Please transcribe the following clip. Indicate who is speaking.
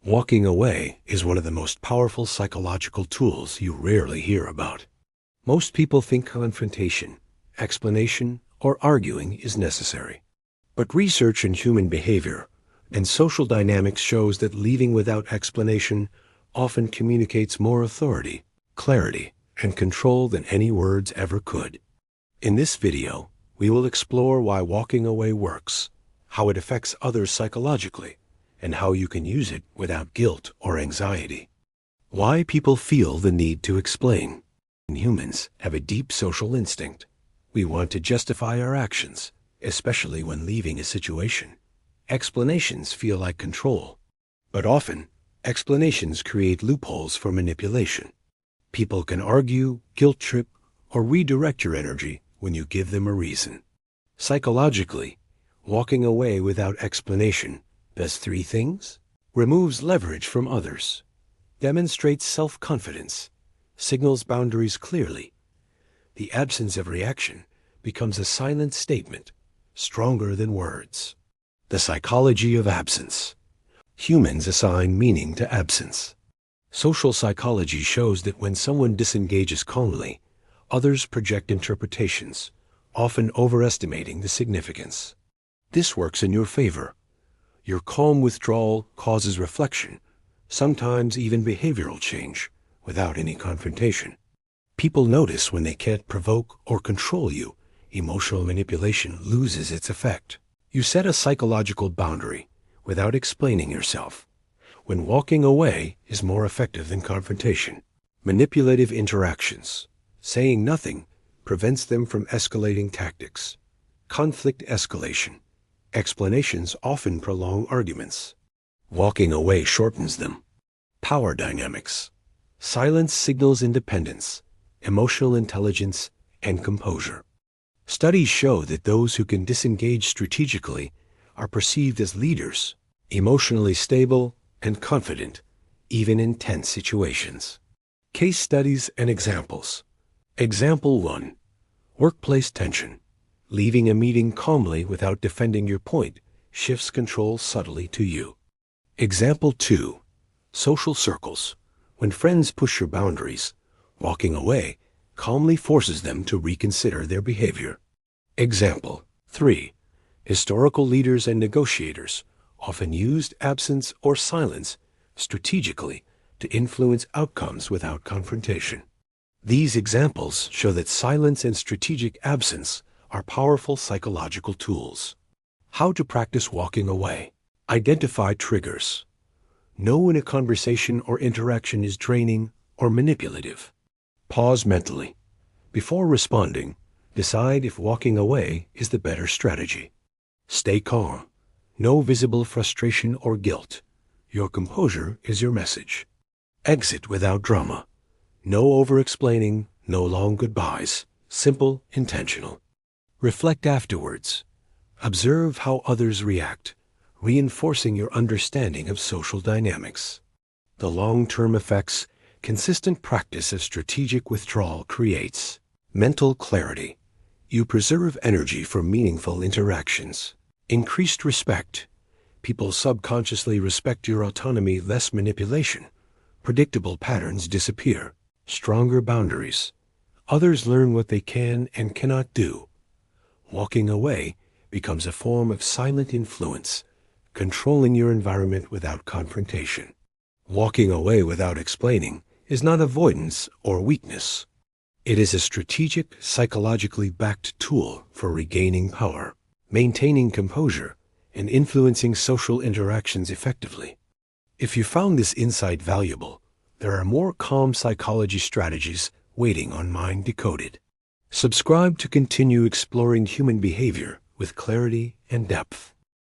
Speaker 1: Walking away is one of the most powerful psychological tools you rarely hear about. Most people think confrontation, explanation, or arguing is necessary. But research in human behavior and social dynamics shows that leaving without explanation often communicates more authority, clarity, and control than any words ever could. In this video, we will explore why walking away works, how it affects others psychologically, and how you can use it without guilt or anxiety. Why people feel the need to explain. Humans have a deep social instinct. We want to justify our actions, especially when leaving a situation. Explanations feel like control, but often, explanations create loopholes for manipulation. People can argue, guilt trip, or redirect your energy when you give them a reason. Psychologically, walking away without explanation does three things: removes leverage from others, demonstrates self-confidence, signals boundaries clearly. The absence of reaction becomes a silent statement, stronger than words. The psychology of absence. Humans assign meaning to absence. Social psychology shows that when someone disengages calmly, others project interpretations, often overestimating the significance. This works in your favor. Your calm withdrawal causes reflection, sometimes even behavioral change, without any confrontation. People notice when they can't provoke or control you. Emotional manipulation loses its effect. You set a psychological boundary without explaining yourself, when walking away is more effective than confrontation. Manipulative interactions. Saying nothing prevents them from escalating tactics. Conflict escalation. Explanations often prolong arguments. Walking away shortens them. Power dynamics. Silence signals independence, emotional intelligence, and composure. Studies show that those who can disengage strategically are perceived as leaders, emotionally stable and confident, even in tense situations. Case studies and examples. Example 1. Workplace tension. Leaving a meeting calmly without defending your point shifts control subtly to you. Example 2. Social circles. When friends push your boundaries, walking away calmly forces them to reconsider their behavior. Example 3. Historical leaders and negotiators often used absence or silence strategically to influence outcomes without confrontation. These examples show that silence and strategic absence are powerful psychological tools. How to practice walking away. Identify triggers. Know when a conversation or interaction is draining or manipulative. Pause mentally. Before responding, decide if walking away is the better strategy. Stay calm. No visible frustration or guilt. Your composure is your message. Exit without drama. No over-explaining, no long goodbyes. Simple, intentional. Reflect afterwards. Observe how others react, reinforcing your understanding of social dynamics. The long-term effects consistent practice of strategic withdrawal creates. Mental clarity. You preserve energy for meaningful interactions. Increased respect. People subconsciously respect your autonomy, less manipulation. Predictable patterns disappear. Stronger boundaries. Others learn what they can and cannot do. Walking away becomes a form of silent influence, controlling your environment without confrontation. Walking away without explaining is not avoidance or weakness. It is a strategic, psychologically backed tool for regaining power, maintaining composure, and influencing social interactions effectively. If you found this insight valuable, there are more calm psychology strategies waiting on Mind Decoded. Subscribe to continue exploring human behavior with clarity and depth.